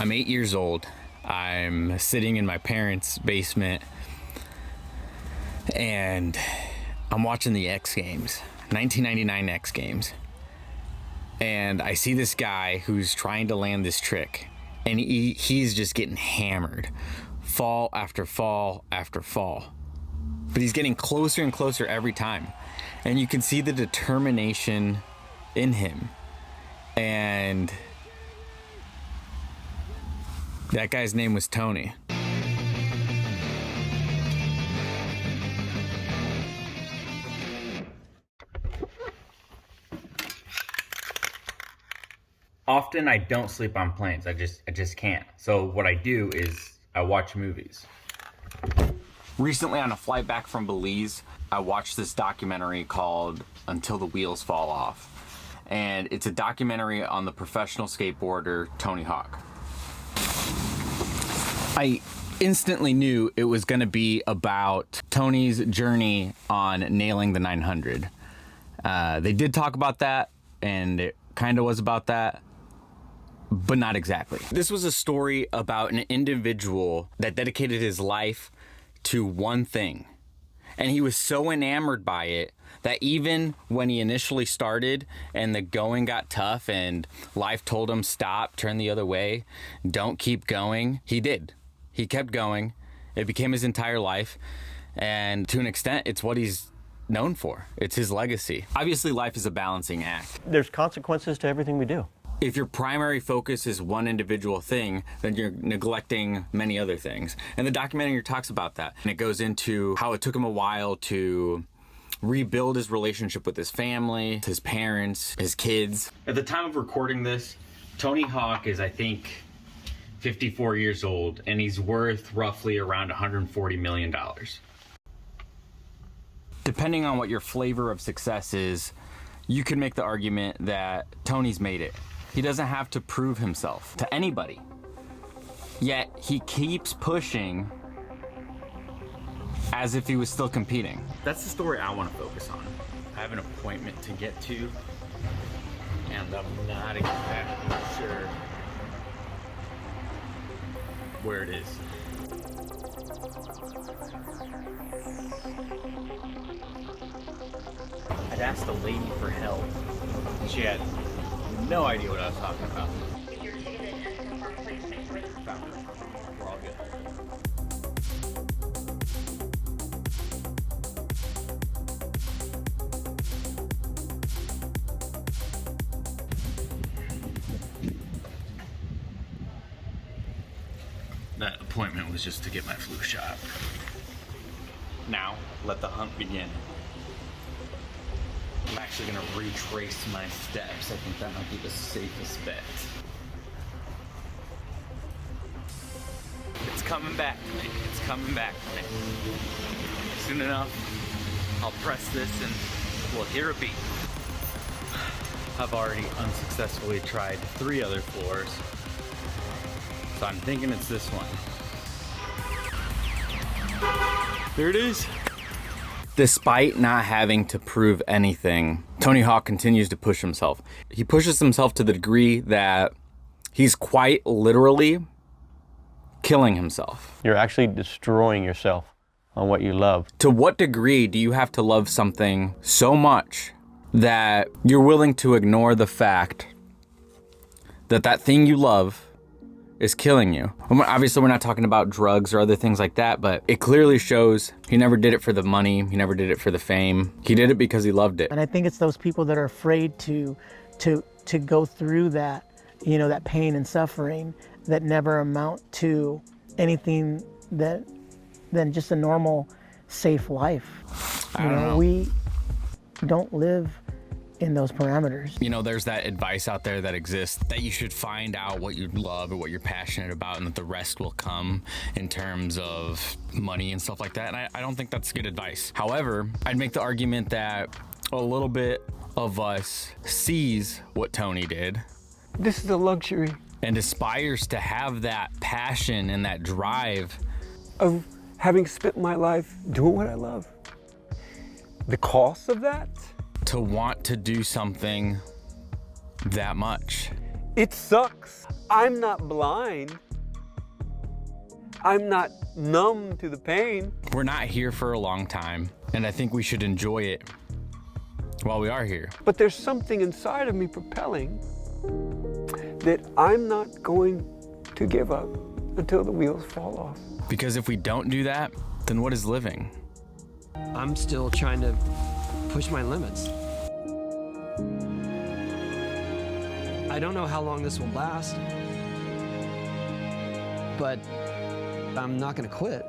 I'm 8 years old. I'm sitting in my parents' basement and I'm watching the X Games, 1999 X Games. And I see this guy who's trying to land this trick and he's just getting hammered. Fall after fall after fall. But he's getting closer and closer every time. And you can see the determination in him. And that guy's name was Tony. Often I don't sleep on planes. I just can't. So what I do is I watch movies. Recently on a flight back from Belize, I watched this documentary called Until the Wheels Fall Off. And it's a documentary on the professional skateboarder Tony Hawk. I instantly knew it was going to be about Tony's journey on nailing the 900. They did talk about that, and it kind of was about that, but not exactly. This was a story about an individual that dedicated his life to one thing. And he was so enamored by it that even when he initially started and the going got tough and life told him stop, turn the other way, don't keep going, he did. He kept going. It became his entire life. And to an extent, it's what he's known for. It's his legacy. Obviously, life is a balancing act. There's consequences to everything we do. If your primary focus is one individual thing, then you're neglecting many other things. And the documentary talks about that. And it goes into how it took him a while to rebuild his relationship with his family, his parents, his kids. At the time of recording this, Tony Hawk is, I think, 54 years old, and he's worth roughly around $140 million. Depending on what your flavor of success is, you could make the argument that Tony's made it. He doesn't have to prove himself to anybody. Yet he keeps pushing as if he was still competing. That's the story I want to focus on. I have an appointment to get to, and I'm not exactly sure where it is. I'd asked the lady for help. She had no idea what I was talking about. Your ticket and confirm place makes found it. We're all good. That appointment was just to get my flu shot. Now, let the hunt begin. I'm actually gonna retrace my steps. I think that might be the safest bet. It's coming back to me. It's coming back to me. Soon enough, I'll press this and we'll hear a beat. I've already unsuccessfully tried 3 other floors, so I'm thinking it's this one. There it is. Despite not having to prove anything, Tony Hawk continues to push himself. He pushes himself to the degree that he's quite literally killing himself. You're actually destroying yourself on what you love. To what degree do you have to love something so much that you're willing to ignore the fact that that thing you love is killing you? Obviously, we're not talking about drugs or other things like that, but it clearly shows he never did it for the money. He never did it for the fame. He did it because he loved it. And I think it's those people that are afraid to go through that, you know, that pain and suffering that never amount to anything than just a normal, safe life. You know, we don't live in those parameters. You know, there's that advice out there that exists that you should find out what you love or what you're passionate about and that the rest will come in terms of money and stuff like that. And I don't think that's good advice. However, I'd make the argument that a little bit of us sees what Tony did. This is a luxury. And aspires to have that passion and that drive Of having spent my life doing what I love. The cost of that? to want to do something that much. It sucks. I'm not blind. I'm not numb to the pain. We're not here for a long time, and I think we should enjoy it while we are here. But there's something inside of me propelling that I'm not going to give up until the wheels fall off. Because if we don't do that, then what is living? I'm still trying to push my limits. I don't know how long this will last, but I'm not going to quit.